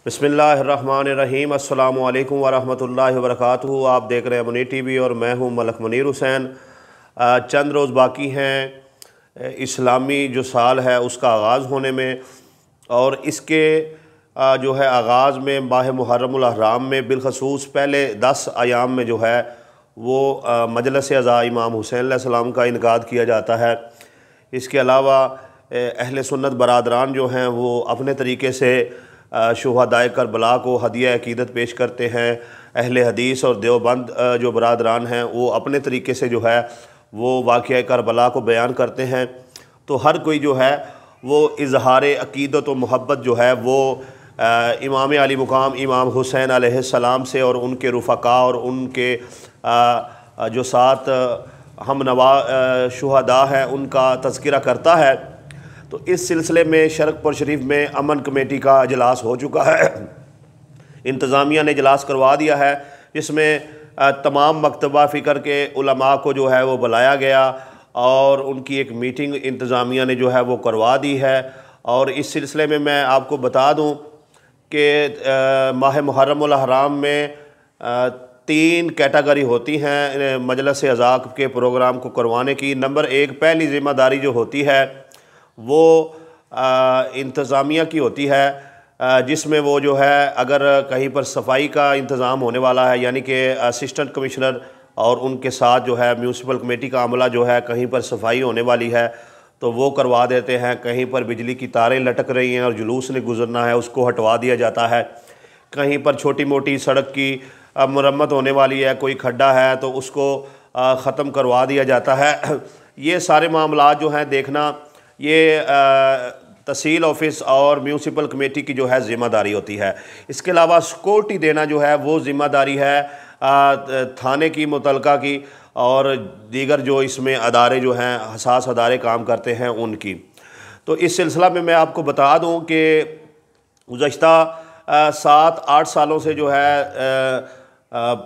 बिस्मिल्लाहिर्रहमानिर्रहीम। अस्सलामु अलैकुम वरहमतुल्लाहि वबरकातुहू। आप देख रहे हैं मुनीर टीवी और मैं हूं मलक मुनीर हुसैन। चंद रोज़ बाकी हैं इस्लामी जो साल है उसका आगाज़ होने में, और इसके जो है आगाज़ में माह मुहर्रमुल ahraam में बिलखसूस पहले 10 अयाम में जो है वो मजलिस अज़ा इमाम हुसैन अलैहिस्सलाम का इनकाद किया जाता है। इसके अलावा अहले सुन्नत बरादरान जो हैं वो अपने तरीके से शुहदाए करबला को हदिया अकीदत पेश करते हैं। अहले हदीस और देवबंद जो बरादरान हैं वो अपने तरीके से जो है वो वाक़या करबला को बयान करते हैं। तो हर कोई जो है वो इजहार अकीदत व मोहब्बत जो है वो इमाम अली मुकाम इमाम हुसैन अलैहिस्सलाम से और उनके रुफ़का और उनके जो साथ हम नवा शुहदा हैं उनका तज़किरा करता है। तो इस सिलसिले में शरकपुर शरीफ में अमन कमेटी का इजलास हो चुका है। इंतज़ामिया ने इजलास करवा दिया है, जिसमें तमाम मकतबा फ़िक्र के उलमा को जो है वो बुलाया गया और उनकी एक मीटिंग इंतज़ामिया ने जो है वो करवा दी है। और इस सिलसिले में मैं आपको बता दूं कि माह मुहर्रमुल ahraam में 3 कैटेगरी होती हैं मजलिस अज़ा के प्रोग्राम को करवाने की। नंबर 1, पहली ज़िम्मेदारी जो होती है वो इंतज़ामिया की होती है, जिसमें वो जो है अगर कहीं पर सफाई का इंतज़ाम होने वाला है, यानी कि असिस्टेंट कमिश्नर और उनके साथ जो है म्यूनसिपल कमेटी का अमला जो है कहीं पर सफाई होने वाली है तो वो करवा देते हैं। कहीं पर बिजली की तारें लटक रही हैं और जुलूस ने गुजरना है उसको हटवा दिया जाता है। कहीं पर छोटी मोटी सड़क की मरम्मत होने वाली है, कोई खड्डा है तो उसको ख़त्म करवा दिया जाता है। ये सारे मामला जो हैं देखना ये तहसील ऑफिस और म्यूनसिपल कमेटी की जो है ज़िम्मेदारी होती है। इसके अलावा सिक्योरिटी देना जो है वो ज़िम्मेदारी है थाने की, मुतलका की और दीगर जो इसमें अदारे जो हैं हसास अदारे काम करते हैं उनकी। तो इस सिलसिला में मैं आपको बता दूं कि गुज़श्ता 7-8 सालों से जो है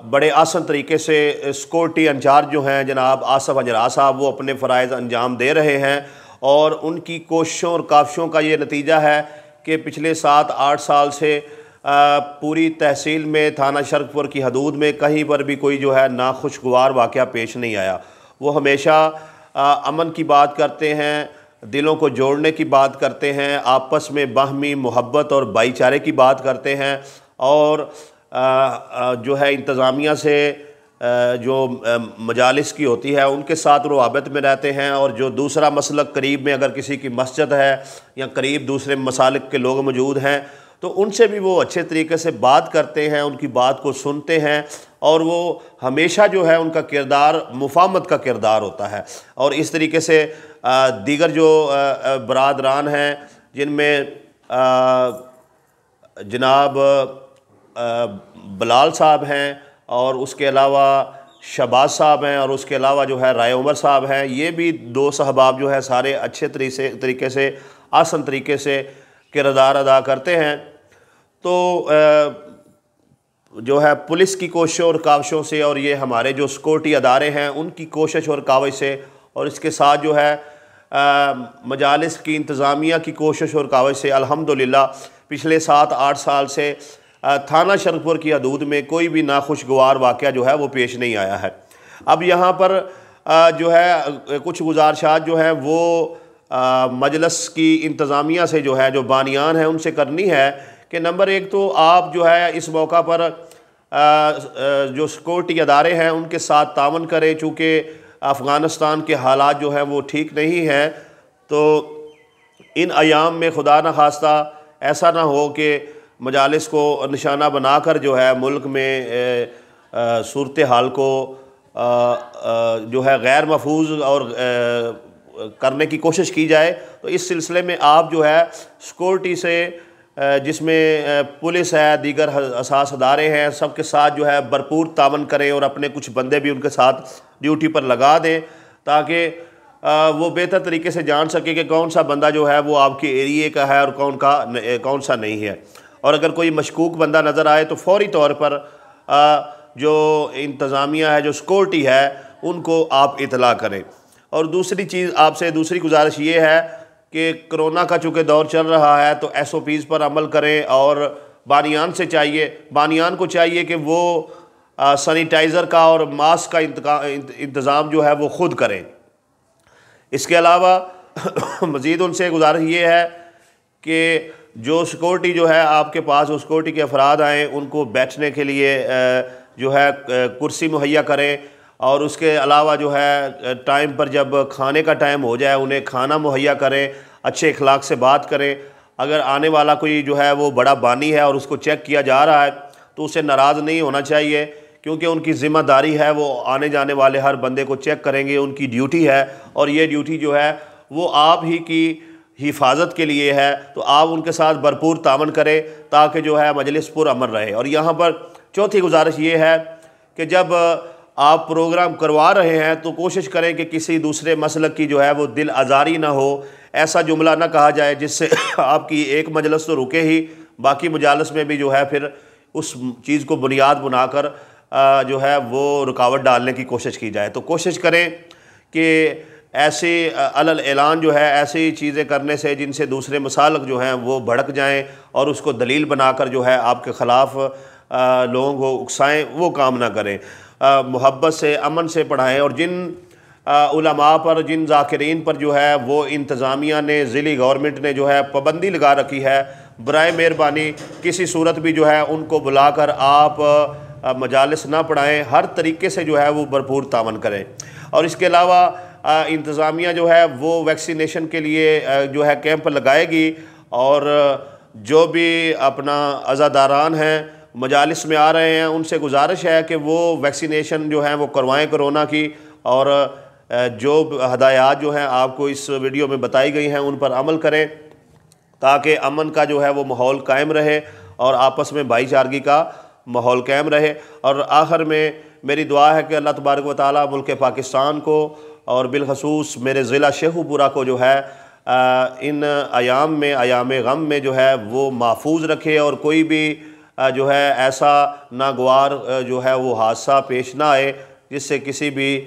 बड़े आसान तरीके से सिक्योरिटी इंचार्ज जो हैं जनाब आसफ़ अंजरा साहब वो अपने फ़राइज़ अंजाम दे रहे हैं। और उनकी कोशिशों और काविशों का ये नतीजा है कि पिछले 7-8 साल से पूरी तहसील में थाना शरकपुर की हदूद में कहीं पर भी कोई जो है नाखुशगवार वाक़या पेश नहीं आया। वो हमेशा अमन की बात करते हैं, दिलों को जोड़ने की बात करते हैं, आपस में बाहमी मोहब्बत और भाईचारे की बात करते हैं। और जो है इंतज़ामिया से जो मजालिस की होती है उनके साथ रवाबत में रहते हैं। और जो दूसरा मसलक करीब में अगर किसी की मस्जिद है या करीब दूसरे मसालिक के लोग मौजूद हैं तो उनसे भी वो अच्छे तरीके से बात करते हैं, उनकी बात को सुनते हैं। और वो हमेशा जो है उनका किरदार मुफाहमत का किरदार होता है। और इस तरीके से दीगर जो बरादरान हैं जिनमें जनाब बलाल साहब हैं और उसके अलावा शहबाज साहब हैं और उसके अलावा जो है राय उमर साहब हैं, ये भी 2 सहबाब जो है सारे अच्छे तरीके से आसान तरीके से किरदार अदा करते हैं। तो जो है पुलिस की कोशिशों और काविशों से और ये हमारे जो सिक्योरिटी अदारे हैं उनकी कोशिश और काविश से और इसके साथ जो है मजालिस की इंतज़ामिया की कोशिश और काविश से अल्हम्दुलिल्लाह पिछले 7-8 साल से थाना शरकपुर की हदूद में कोई भी नाखुशगवार वाक़या जो है वो पेश नहीं आया है। अब यहाँ पर जो है कुछ गुजारिशात जो हैं वो मजलिस की इंतज़ामिया से जो है जो बानियान हैं उनसे करनी है कि नंबर 1 तो आप जो है इस मौका पर जो सिक्योरिटी अदारे हैं उनके साथ तावन करें। चूँकि अफ़गानिस्तान के हालात जो हैं वो ठीक नहीं हैं तो इन अयाम में खुदा न खास्ता ऐसा ना हो कि मजालिस को निशाना बनाकर जो है मुल्क में सूरत हाल को जो है गैर महफूज और करने की कोशिश की जाए। तो इस सिलसिले में आप जो है सिक्योरिटी से जिसमें पुलिस है, दीगर हसास अदारे हैं, सबके साथ जो है भरपूर तावन करें और अपने कुछ बंदे भी उनके साथ ड्यूटी पर लगा दें ताकि वो बेहतर तरीके से जान सके कि कौन सा बंदा जो है वो आपके एरिए का है और कौन सा नहीं है। और अगर कोई मशकूक बंदा नज़र आए तो फ़ौरी तौर पर जो इंतज़ामिया है, जो सिक्योरिटी है, उनको आप इतला करें। और दूसरी चीज़ आपसे दूसरी गुजारिश ये है कि कोरोना का चूँकि दौर चल रहा है तो SOPs पर अमल करें और बानियान से चाहिए। बानियान को चाहिए कि वो सैनिटाइज़र का और मास्क का इंतज़ाम जो है वो ख़ुद करें। इसके अलावा मज़ीद उनसे गुजारिश ये है कि जो सिक्योरिटी जो है आपके पास, उस सिक्योरिटी के अफराद आएँ, उनको बैठने के लिए जो है कुर्सी मुहैया करें, और उसके अलावा जो है टाइम पर जब खाने का टाइम हो जाए उन्हें खाना मुहैया करें, अच्छे अखलाक से बात करें। अगर आने वाला कोई जो है वो बड़ा बानी है और उसको चेक किया जा रहा है तो उसे नाराज़ नहीं होना चाहिए, क्योंकि उनकी ज़िम्मेदारी है, वो आने जाने वाले हर बंदे को चेक करेंगे, उनकी ड्यूटी है, और ये ड्यूटी जो है वो आप ही की हिफाजत के लिए है। तो आप उनके साथ भरपूर तावन करें ताकि जो है मजलिस पुरअमन रहे। और यहाँ पर चौथी गुजारिश ये है कि जब आप प्रोग्राम करवा रहे हैं तो कोशिश करें कि किसी दूसरे मसलक की जो है वो दिल आज़ारी ना हो, ऐसा जुमला ना कहा जाए जिससे आपकी एक मजलिस तो रुके ही, बाकी मजालिस में भी जो है फिर उस चीज़ को बुनियाद बनाकर जो है वो रुकावट डालने की कोशिश की जाए। तो कोशिश करें कि ऐसे अलल ऐलान जो है ऐसी चीज़ें करने से जिनसे दूसरे मसालक जो हैं वो भड़क जाएं और उसको दलील बनाकर जो है आपके ख़िलाफ़ लोगों को उकसाएं, वो काम ना करें। मोहब्बत से, अमन से पढ़ाएं। और जिन उलमा पर, जिन ज़ाकिरीन पर जो है वो इंतज़ामिया ने, ज़िली गवर्नमेंट ने जो है पाबंदी लगा रखी है, बराए मेहरबानी किसी सूरत भी जो है उनको बुलाकर आप मजालिस ना पढ़ाएं। हर तरीके से जो है वो भरपूर तावन करें। और इसके अलावा इंतज़ामिया जो है वो वैक्सीनेशन के लिए जो है कैंप लगाएगी, और जो भी अपना अज़ादारान हैं मजालिस में आ रहे हैं उनसे गुजारिश है कि वो वैक्सीनेशन जो है वो करवाएं कोरोना की। और जो हदायत जो हैं आपको इस वीडियो में बताई गई हैं उन पर अमल करें ताकि अमन का जो है वो माहौल कायम रहे और आपस में भाईचारगी का माहौल कायम रहे। और आखिर में मेरी दुआ है कि अल्लाह तबारक व तआला मुल्क पाकिस्तान को और बिलखसूस मेरे ज़िला शेखुपुरा को जो है इन अयाम में, अयाम गम में जो है वो महफूज रखे, और कोई भी जो है ऐसा नागवार जो है वो हादसा पेश ना आए जिससे किसी भी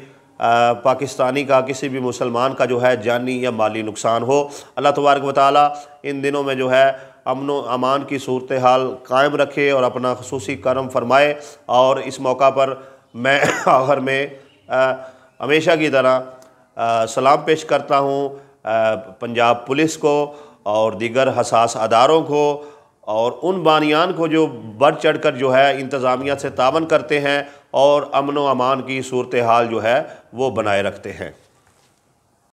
पाकिस्तानी का, किसी भी मुसलमान का जो है जानी या माली नुकसान हो। अल्लाह तबारक व तआला इन दिनों में जो है अमन व अमान की सूरत हाल कायम रखे और अपना खुसूसी करम फरमाए। और इस मौका पर मैं आखिर में हमेशा की तरह सलाम पेश करता हूँ पंजाब पुलिस को और दीगर हसास अदारों को और उन बानियान को जो बढ़ चढ़ कर जो है इंतज़ामिया से तावन करते हैं और अमन व अमान की सूरत हाल जो है वो बनाए रखते हैं।